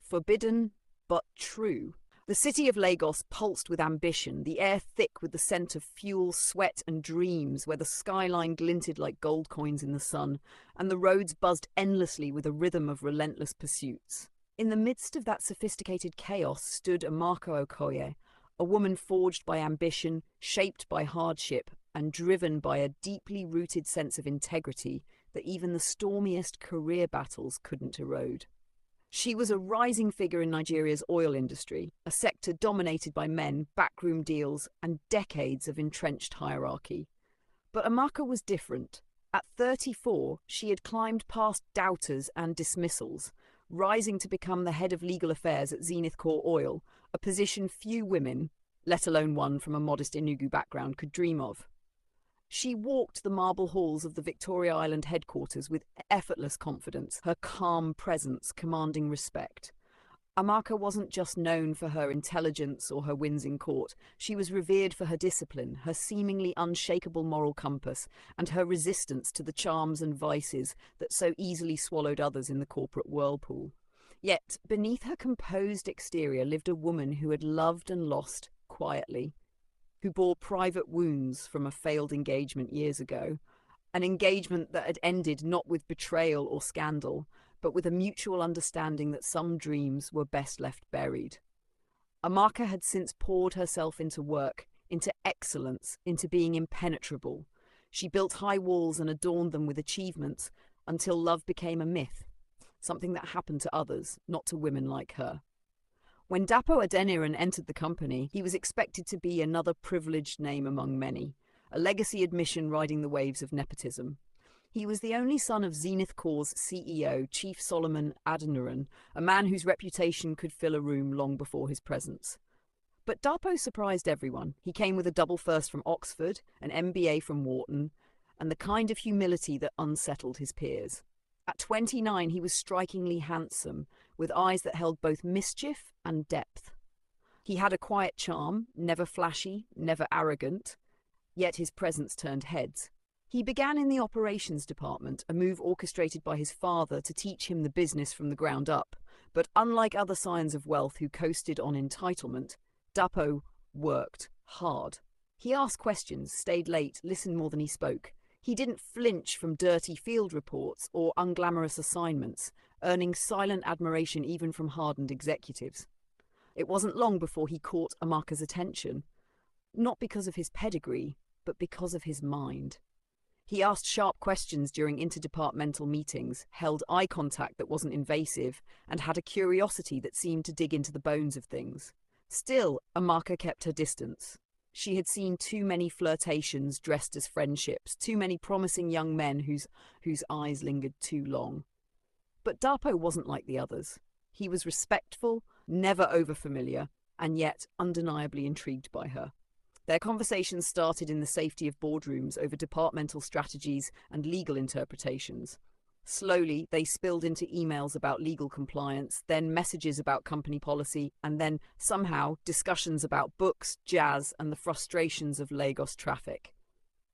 Forbidden, but true. The city of Lagos pulsed with ambition, the air thick with the scent of fuel, sweat, and dreams, where the skyline glinted like gold coins in the sun, and the roads buzzed endlessly with a rhythm of relentless pursuits. In the midst of that sophisticated chaos stood Amaka Okoye, a woman forged by ambition, shaped by hardship, and driven by a deeply rooted sense of integrity that even the stormiest career battles couldn't erode. She was a rising figure in Nigeria's oil industry, a sector dominated by men, backroom deals, and decades of entrenched hierarchy. But Amaka was different. At 34, she had climbed past doubters and dismissals, rising to become the head of legal affairs at Zenith Core Oil, a position few women, let alone one from a modest Enugu background, could dream of. She walked the marble halls of the Victoria Island headquarters with effortless confidence, her calm presence commanding respect. Amaka wasn't just known for her intelligence or her wins in court. She was revered for her discipline, her seemingly unshakable moral compass, and her resistance to the charms and vices that so easily swallowed others in the corporate whirlpool. Yet, beneath her composed exterior lived a woman who had loved and lost quietly, who bore private wounds from a failed engagement years ago, an engagement that had ended not with betrayal or scandal, but with a mutual understanding that some dreams were best left buried. Amaka had since poured herself into work, into excellence, into being impenetrable. She built high walls and adorned them with achievements until love became a myth, something that happened to others, not to women like her. When Dapo Adeniran entered the company, he was expected to be another privileged name among many, a legacy admission riding the waves of nepotism. He was the only son of Zenith Core's CEO, Chief Solomon Adeniran, a man whose reputation could fill a room long before his presence. But Dapo surprised everyone. He came with a double first from Oxford, an MBA from Wharton, and the kind of humility that unsettled his peers. At 29, he was strikingly handsome, with eyes that held both mischief and depth. He had a quiet charm, never flashy, never arrogant, yet his presence turned heads. He began in the operations department, a move orchestrated by his father to teach him the business from the ground up. But unlike other scions of wealth who coasted on entitlement, Dapo worked hard. He asked questions, stayed late, listened more than he spoke. He didn't flinch from dirty field reports or unglamorous assignments, earning silent admiration even from hardened executives. It wasn't long before he caught Amaka's attention, not because of his pedigree, but because of his mind. He asked sharp questions during interdepartmental meetings, held eye contact that wasn't invasive, and had a curiosity that seemed to dig into the bones of things. Still, Amaka kept her distance. She had seen too many flirtations dressed as friendships, too many promising young men whose eyes lingered too long. But Dapo wasn't like the others. He was respectful, never overfamiliar, and yet undeniably intrigued by her. Their conversations started in the safety of boardrooms over departmental strategies and legal interpretations. Slowly, they spilled into emails about legal compliance, then messages about company policy, and then, somehow, discussions about books, jazz, and the frustrations of Lagos traffic.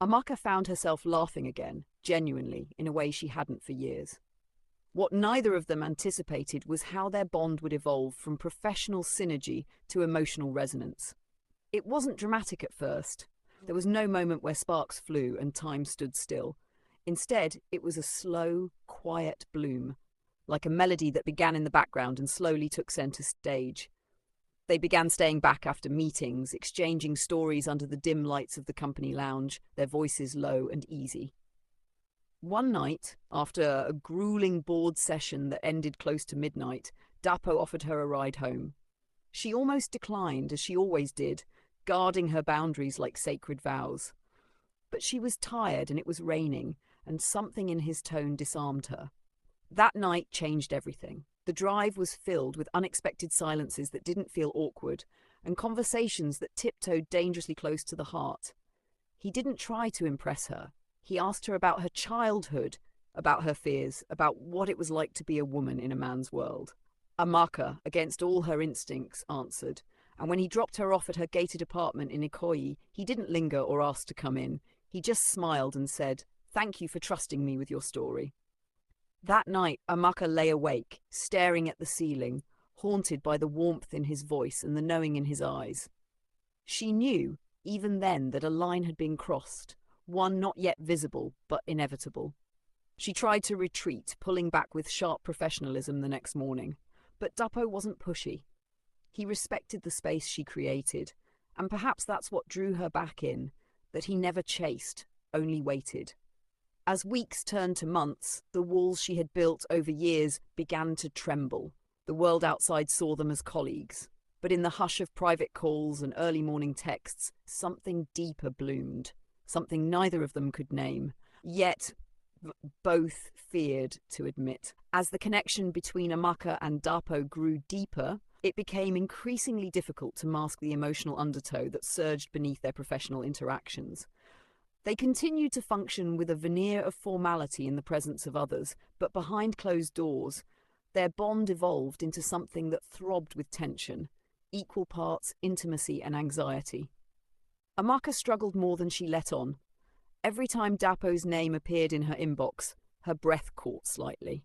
Amaka found herself laughing again, genuinely, in a way she hadn't for years. What neither of them anticipated was how their bond would evolve from professional synergy to emotional resonance. It wasn't dramatic at first. There was no moment where sparks flew and time stood still. Instead, it was a slow, quiet bloom, like a melody that began in the background and slowly took center stage. They began staying back after meetings, exchanging stories under the dim lights of the company lounge, their voices low and easy. One night, after a grueling board session that ended close to midnight, Dapo offered her a ride home. She almost declined, as she always did, guarding her boundaries like sacred vows. But she was tired and it was raining, and something in his tone disarmed her. That night changed everything. The drive was filled with unexpected silences that didn't feel awkward, and conversations that tiptoed dangerously close to the heart. He didn't try to impress her. He asked her about her childhood, about her fears, about what it was like to be a woman in a man's world. Amaka, against all her instincts, answered, and when he dropped her off at her gated apartment in Ikoyi, he didn't linger or ask to come in. He just smiled and said, "Thank you for trusting me with your story." That night, Amaka lay awake, staring at the ceiling, haunted by the warmth in his voice and the knowing in his eyes. She knew, even then, that a line had been crossed, one not yet visible, but inevitable. She tried to retreat, pulling back with sharp professionalism the next morning. But Dapo wasn't pushy. He respected the space she created, and perhaps that's what drew her back in, that he never chased, only waited. As weeks turned to months, the walls she had built over years began to tremble. The world outside saw them as colleagues. But in the hush of private calls and early morning texts, something deeper bloomed, something neither of them could name, yet both feared to admit. As the connection between Amaka and Dapo grew deeper, it became increasingly difficult to mask the emotional undertow that surged beneath their professional interactions. They continued to function with a veneer of formality in the presence of others, but behind closed doors, their bond evolved into something that throbbed with tension, equal parts intimacy and anxiety. Amaka struggled more than she let on. Every time Dapo's name appeared in her inbox, her breath caught slightly.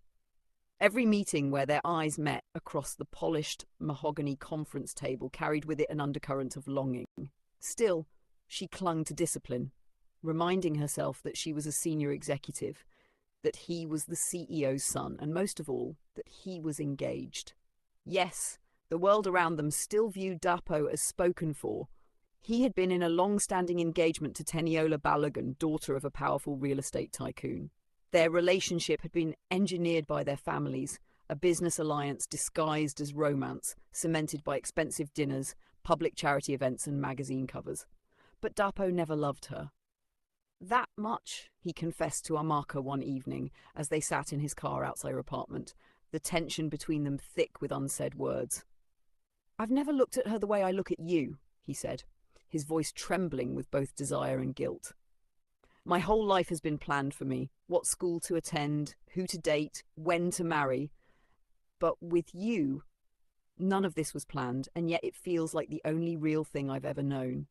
Every meeting where their eyes met across the polished mahogany conference table carried with it an undercurrent of longing. Still, she clung to discipline, reminding herself that she was a senior executive, that he was the CEO's son, and most of all, that he was engaged. Yes, the world around them still viewed Dapo as spoken for. He had been in a long-standing engagement to Teniola Balogun, daughter of a powerful real estate tycoon. Their relationship had been engineered by their families, a business alliance disguised as romance, cemented by expensive dinners, public charity events and magazine covers. But Dapo never loved her. That much, he confessed to Amaka one evening as they sat in his car outside her apartment, the tension between them thick with unsaid words. "I've never looked at her the way I look at you," he said, his voice trembling with both desire and guilt. "My whole life has been planned for me, what school to attend, who to date, when to marry. But with you, none of this was planned, and yet it feels like the only real thing I've ever known."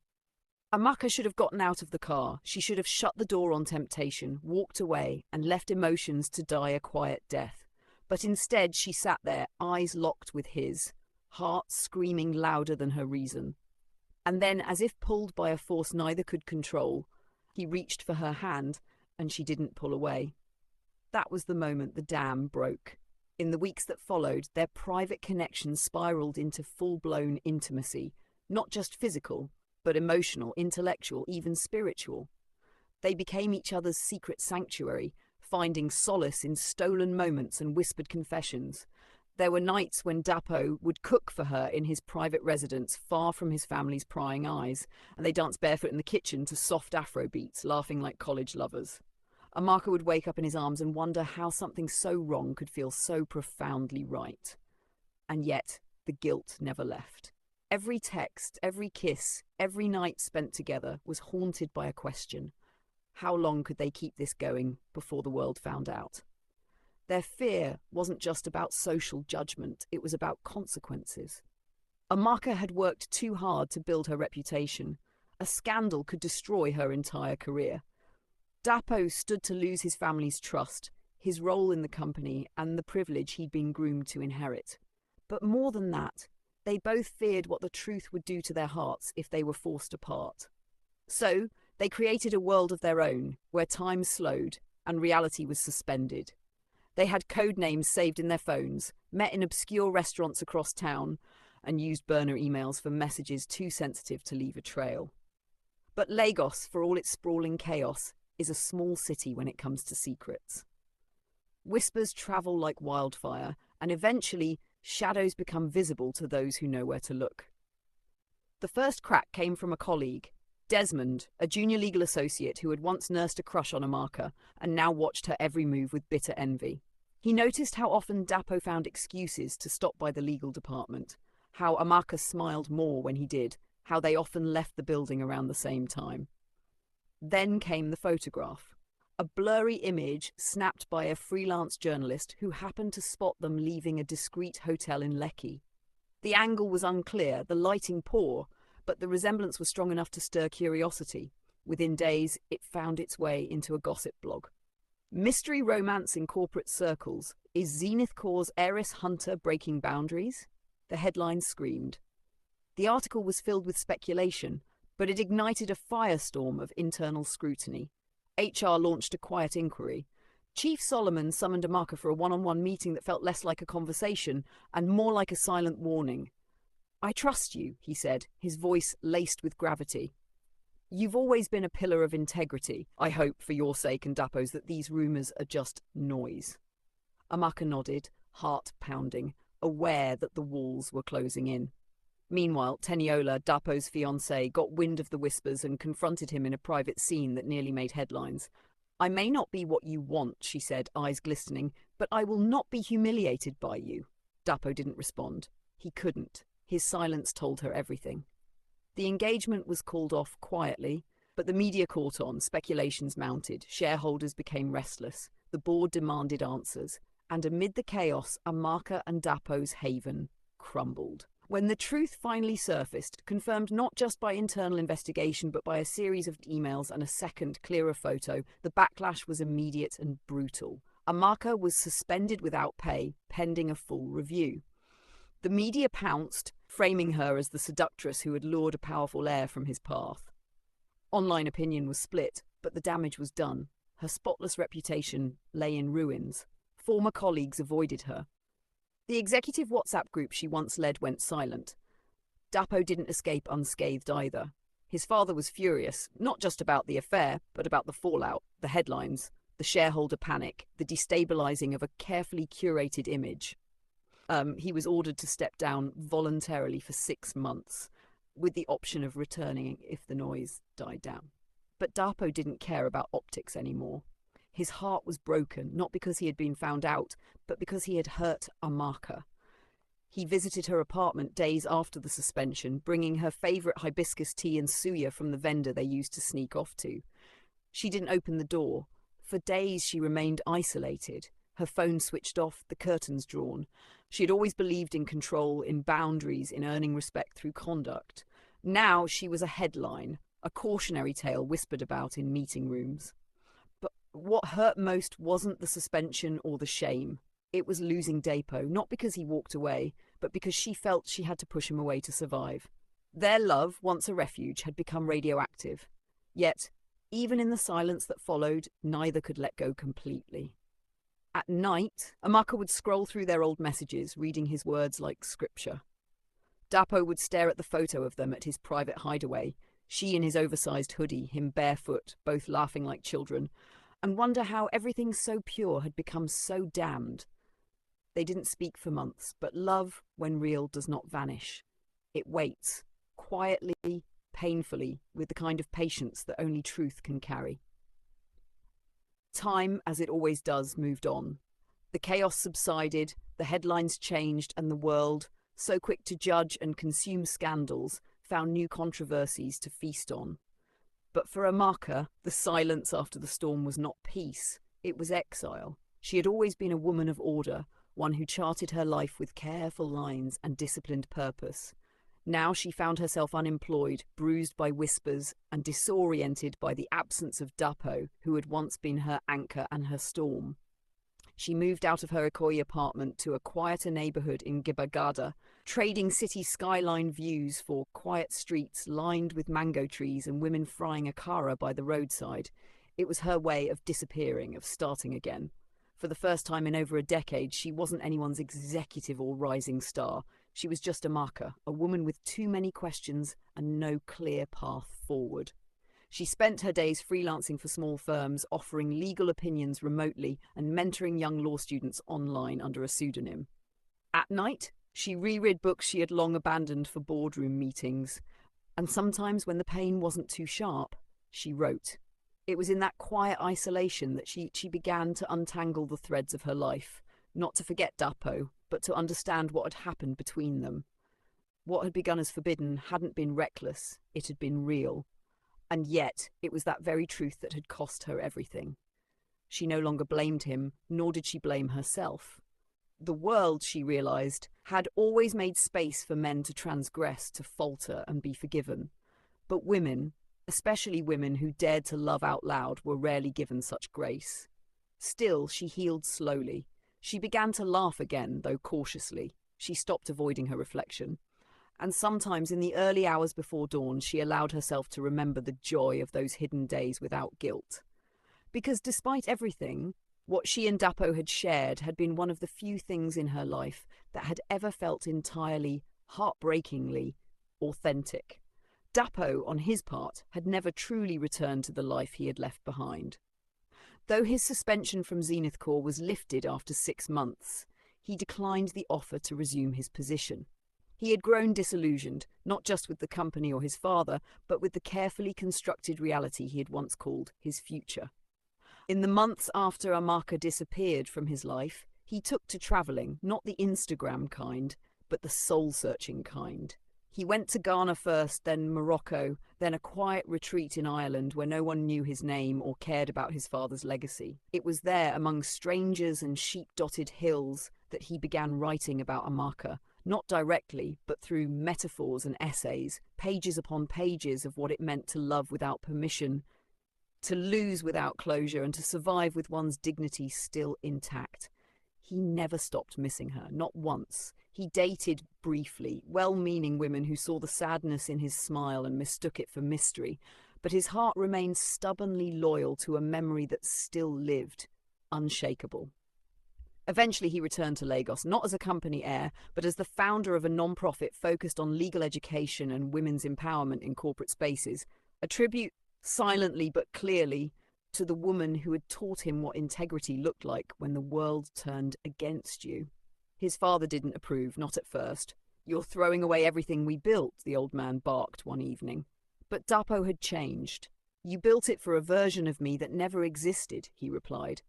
Amaka should have gotten out of the car. She should have shut the door on temptation, walked away, and left emotions to die a quiet death. But instead she sat there, eyes locked with his, heart screaming louder than her reason. And then, as if pulled by a force neither could control, he reached for her hand, and she didn't pull away. That was the moment the dam broke. In the weeks that followed, their private connection spiraled into full-blown intimacy, not just physical, but emotional, intellectual, even spiritual. They became each other's secret sanctuary, finding solace in stolen moments and whispered confessions. There were nights when Dapo would cook for her in his private residence, far from his family's prying eyes, and they danced barefoot in the kitchen to soft Afro beats, laughing like college lovers. Amaka would wake up in his arms and wonder how something so wrong could feel so profoundly right. And yet, the guilt never left. Every text, every kiss, every night spent together was haunted by a question. How long could they keep this going before the world found out? Their fear wasn't just about social judgment, it was about consequences. Amaka had worked too hard to build her reputation. A scandal could destroy her entire career. Dapo stood to lose his family's trust, his role in the company, and the privilege he'd been groomed to inherit. But more than that, they both feared what the truth would do to their hearts if they were forced apart. So, they created a world of their own, where time slowed and reality was suspended. They had code names saved in their phones, met in obscure restaurants across town, and used burner emails for messages too sensitive to leave a trail. But Lagos, for all its sprawling chaos, is a small city when it comes to secrets. Whispers travel like wildfire, and eventually shadows become visible to those who know where to look. The first crack came from a colleague, Desmond, a junior legal associate who had once nursed a crush on Amaka and now watched her every move with bitter envy. He noticed how often Dapo found excuses to stop by the legal department, how Amaka smiled more when he did, how they often left the building around the same time. Then came the photograph. A blurry image snapped by a freelance journalist who happened to spot them leaving a discreet hotel in Lekki. The angle was unclear, the lighting poor, but the resemblance was strong enough to stir curiosity. Within days, it found its way into a gossip blog. Mystery romance in corporate circles. Is Zenith Corps' heiress hunter breaking boundaries? The headline screamed. The article was filled with speculation, but it ignited a firestorm of internal scrutiny. HR launched a quiet inquiry. Chief Solomon summoned Amaka for a one-on-one meeting that felt less like a conversation and more like a silent warning. "I trust you," he said, his voice laced with gravity. "You've always been a pillar of integrity. I hope, for your sake and Dapo's, that these rumours are just noise." Amaka nodded, heart pounding, aware that the walls were closing in. Meanwhile, Teniola, Dapo's fiancée, got wind of the whispers and confronted him in a private scene that nearly made headlines. "I may not be what you want," she said, eyes glistening, "but I will not be humiliated by you." Dapo didn't respond. He couldn't. His silence told her everything. The engagement was called off quietly, but the media caught on, speculations mounted, shareholders became restless, the board demanded answers, and amid the chaos, Amaka and Dapo's haven crumbled. When the truth finally surfaced, confirmed not just by internal investigation but by a series of emails and a second, clearer photo, the backlash was immediate and brutal. Amaka was suspended without pay, pending a full review. The media pounced, framing her as the seductress who had lured a powerful heir from his path. Online opinion was split, but the damage was done. Her spotless reputation lay in ruins. Former colleagues avoided her. The executive WhatsApp group she once led went silent. Dapo didn't escape unscathed either. His father was furious, not just about the affair, but about the fallout, the headlines, the shareholder panic, the destabilizing of a carefully curated image. He was ordered to step down voluntarily for 6 months, with the option of returning if the noise died down. But Dapo didn't care about optics anymore. His heart was broken, not because he had been found out, but because he had hurt Amaka. He visited her apartment days after the suspension, bringing her favourite hibiscus tea and suya from the vendor they used to sneak off to. She didn't open the door. For days she remained isolated, her phone switched off, the curtains drawn. She had always believed in control, in boundaries, in earning respect through conduct. Now she was a headline, a cautionary tale whispered about in meeting rooms. But what hurt most wasn't the suspension or the shame. It was losing Dapo, not because he walked away, but because she felt she had to push him away to survive. Their love, once a refuge, had become radioactive. Yet, even in the silence that followed, neither could let go completely. At night, Amaka would scroll through their old messages, reading his words like scripture. Dapo would stare at the photo of them at his private hideaway, she in his oversized hoodie, him barefoot, both laughing like children, and wonder how everything so pure had become so damned. They didn't speak for months, but love, when real, does not vanish. It waits, quietly, painfully, with the kind of patience that only truth can carry. Time, as it always does, moved on. The chaos subsided, the headlines changed, and the world, so quick to judge and consume scandals, found new controversies to feast on. But for Amaka, the silence after the storm was not peace, it was exile. She had always been a woman of order, one who charted her life with careful lines and disciplined purpose. Now she found herself unemployed, bruised by whispers, and disoriented by the absence of Dapo, who had once been her anchor and her storm. She moved out of her Ikoyi apartment to a quieter neighbourhood in Gibagada, trading city skyline views for quiet streets lined with mango trees and women frying akara by the roadside. It was her way of disappearing, of starting again. For the first time in over a decade, she wasn't anyone's executive or rising star. She was just Amaka, a woman with too many questions and no clear path forward. She spent her days freelancing for small firms, offering legal opinions remotely and mentoring young law students online under a pseudonym. At night, she reread books she had long abandoned for boardroom meetings. And sometimes, when the pain wasn't too sharp, she wrote. It was in that quiet isolation that she began to untangle the threads of her life, not to forget Dapo, but to understand what had happened between them. What had begun as forbidden hadn't been reckless, it had been real. And yet, it was that very truth that had cost her everything. She no longer blamed him, nor did she blame herself. The world, she realised, had always made space for men to transgress, to falter and be forgiven. But women, especially women who dared to love out loud, were rarely given such grace. Still, she healed slowly. She began to laugh again, though cautiously. she stopped avoiding her reflection. And sometimes in the early hours before dawn, she allowed herself to remember the joy of those hidden days without guilt. Because despite everything, what she and Dapo had shared had been one of the few things in her life that had ever felt entirely, heartbreakingly authentic. Dapo, on his part, had never truly returned to the life he had left behind. Though his suspension from Zenith Corps was lifted after 6 months, he declined the offer to resume his position. He had grown disillusioned, not just with the company or his father, but with the carefully constructed reality he had once called his future. In the months after Amaka disappeared from his life, he took to travelling, not the Instagram kind, but the soul-searching kind. He went to Ghana first, then Morocco, then a quiet retreat in Ireland where no one knew his name or cared about his father's legacy. It was there, among strangers and sheep-dotted hills, that he began writing about Amaka, not directly, but through metaphors and essays, pages upon pages of what it meant to love without permission, to lose without closure, and to survive with one's dignity still intact. He never stopped missing her, not once. He dated briefly, well-meaning women who saw the sadness in his smile and mistook it for mystery, but his heart remained stubbornly loyal to a memory that still lived, unshakable. Eventually he returned to Lagos, not as a company heir, but as the founder of a non-profit focused on legal education and women's empowerment in corporate spaces, a tribute, silently but clearly, to the woman who had taught him what integrity looked like when the world turned against you. His father didn't approve, not at first. "You're throwing away everything we built," the old man barked one evening. But Dapo had changed. "You built it for a version of me that never existed," he replied.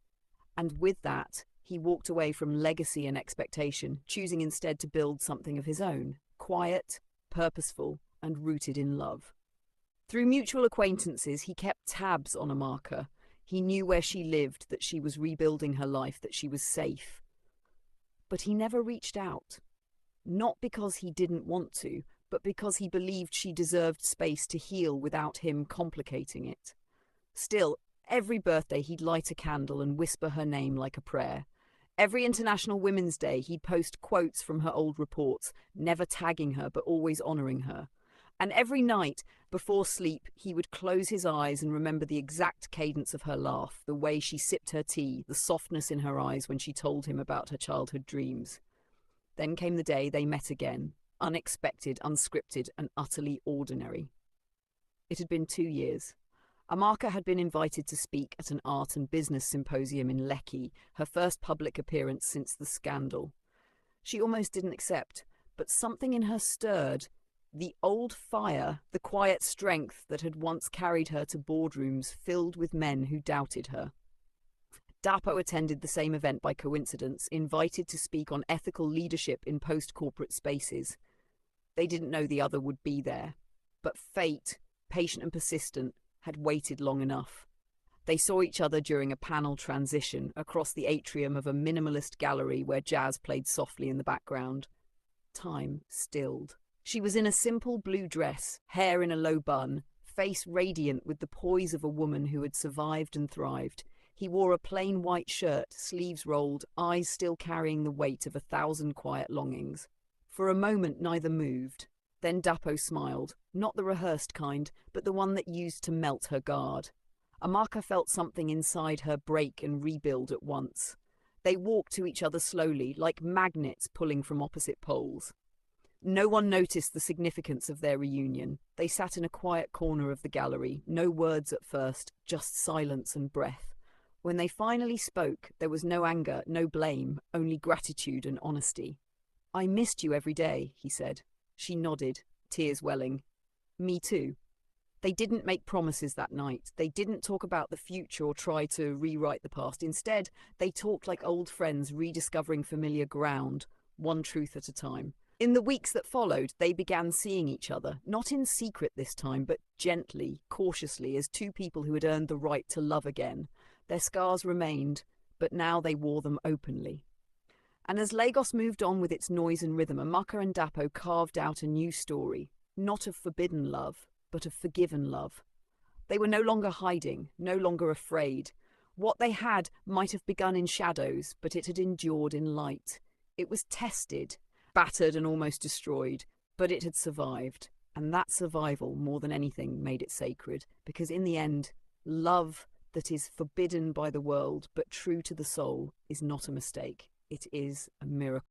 And with that, he walked away from legacy and expectation, choosing instead to build something of his own, quiet, purposeful, and rooted in love. Through mutual acquaintances, he kept tabs on Amaka. He knew where she lived, that she was rebuilding her life, that she was safe. But he never reached out. Not because he didn't want to, but because he believed she deserved space to heal without him complicating it. Still, every birthday he'd light a candle and whisper her name like a prayer. Every International Women's Day he'd post quotes from her old reports, never tagging her but always honouring her. And every night, before sleep, he would close his eyes and remember the exact cadence of her laugh, the way she sipped her tea, the softness in her eyes when she told him about her childhood dreams. Then came the day they met again, unexpected, unscripted, and utterly ordinary. It had been 2 years. Amaka had been invited to speak at an art and business symposium in Lekki, her first public appearance since the scandal. She almost didn't accept, but something in her stirred. The old fire, the quiet strength that had once carried her to boardrooms filled with men who doubted her. Dapo attended the same event by coincidence, invited to speak on ethical leadership in post-corporate spaces. They didn't know the other would be there, but fate, patient and persistent, had waited long enough. They saw each other during a panel transition across the atrium of a minimalist gallery where jazz played softly in the background. Time stilled. She was in a simple blue dress, hair in a low bun, face radiant with the poise of a woman who had survived and thrived. He wore a plain white shirt, sleeves rolled, eyes still carrying the weight of 1,000 quiet longings. For a moment neither moved. Then Dapo smiled, not the rehearsed kind, but the one that used to melt her guard. Amaka felt something inside her break and rebuild at once. They walked to each other slowly, like magnets pulling from opposite poles. No one noticed the significance of their reunion. They sat in a quiet corner of the gallery, no words at first, just silence and breath. When they finally spoke, there was no anger, no blame, only gratitude and honesty. "I missed you every day," he said. She nodded, tears welling. "Me too." They didn't make promises that night. They didn't talk about the future or try to rewrite the past. Instead, they talked like old friends rediscovering familiar ground, one truth at a time. In the weeks that followed, they began seeing each other, not in secret this time, but gently, cautiously, as two people who had earned the right to love again. Their scars remained, but now they wore them openly. And as Lagos moved on with its noise and rhythm, Amaka and Dapo carved out a new story, not of forbidden love, but of forgiven love. They were no longer hiding, no longer afraid. What they had might have begun in shadows, but it had endured in light. It was tested, battered and almost destroyed, but it had survived. And that survival, more than anything, made it sacred, because in the end, love that is forbidden by the world but true to the soul is not a mistake. It is a miracle.